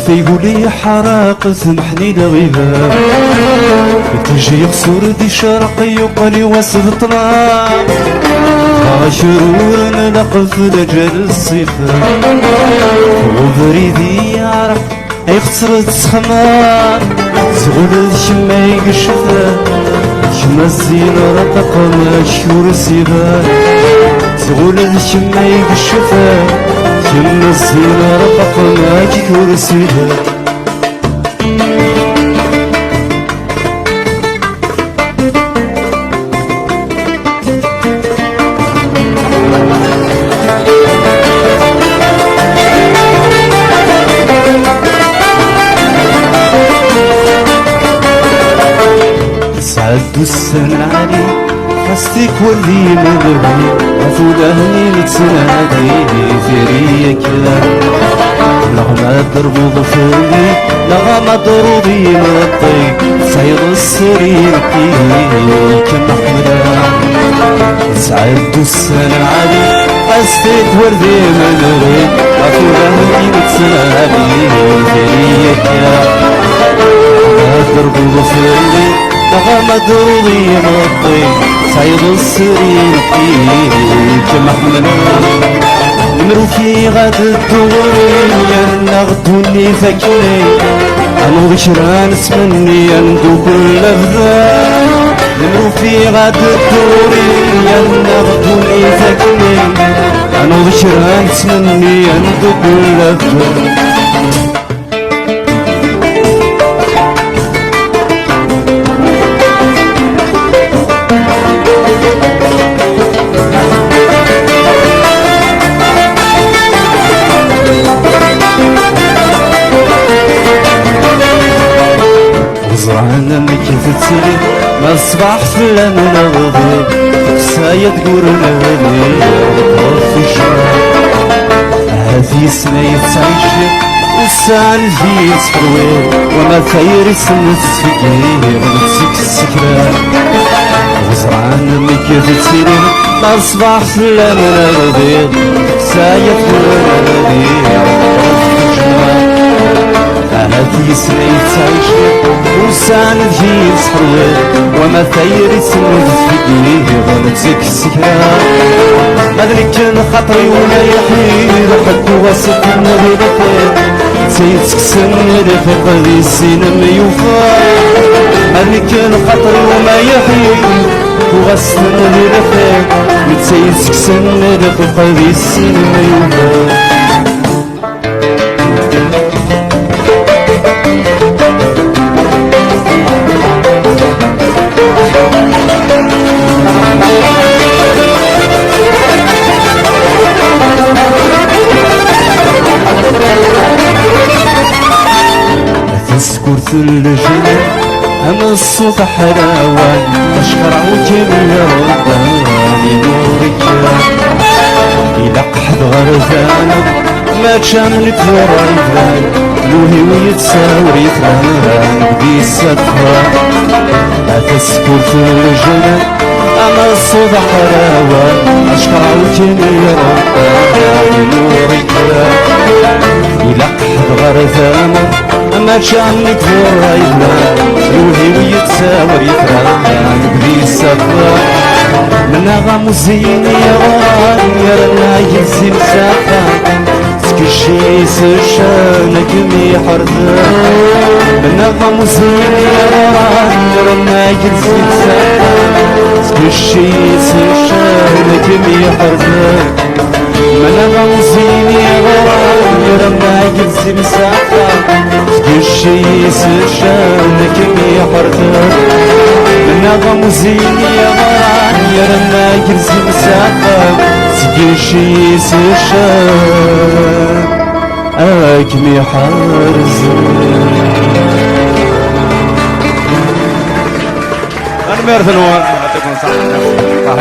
يقولي حراق سمحني لغيبة تجي يقصر دي شرقي يقلي واسد طلاب شرور نلقف لجل الصيفة وبريدي يعرف يخسر تسخمان زغل شما يقشفه شما الزين رتق مشهور سيبان زغل شما يقشفه شما الزين رتق مشهور سيبان عدو السنة علي حستيك ولي مذهبي عفولهني نتسنادي ثريا كذا لغما دربو ضفلي لغما درودي مطي سعيد السرير كيلي كم أحمدا عدو السنة علي حستيك ولي مذهبي عفولهني نتسنادي ثريا كذا لغما دربو ضفلي لغا مدروضي مطي سعيد السرير فيه كمحمنا نمرو في غاد الدورية نغدوني فكني أنو غشران اسمني أندو كل أفذا نمرو في غاد الدورية نغدوني فكني أنو غشران اسمني أندو كل أفذا أنا مكفتلي ما صباح فلا من أغضب سايا تقولنا لي في الشارع هذه سنة يتعيش والساعة في تفروي وما خير سنة تفكير نفسك السكرة وزرعنا مكفتلي ما صباح فلا من أغضب سايا تقولنا لي في الشارع هذه سنة يتعيش وسان تجي تحول وما ثير يسند فيه غلطك السكرة مدرك خطري ولا يحيد حد وسط نغيرك سيتكسن رفق ذي السين ميوفا مدرك خطري وما يحيد وسط نغيرك سيتكسن رفق ذي السين ميوفا الجنة أما الصوت حراوان أشكر وكم يا رباني نورك إلى قحط غرزانا ما كان لك ورايفان لوهي ويتساور يتران بدي السفرة أتسكر في الجنة أما الصوت حراوان أشكر وكم يا رباني نورك إلى قحط غرزانا ما كان لك ورايفان لوهي ويتساور يتران بدي السفرة من أغام الزين يا غيرنا يزين ساقا سكشي سشانك ميحرزا من أغام الزين يا غيرنا يزين ساقا سكشي سشانك ميحرزا من أغام الزين يا غيرنا يزين ساقا سكشي سشانك ميحرزا من أغام الزين يا يرنا يرزي مساقا سكيشي سشان أكمي حارزا أنا ميرثنوا أعطيكم صحة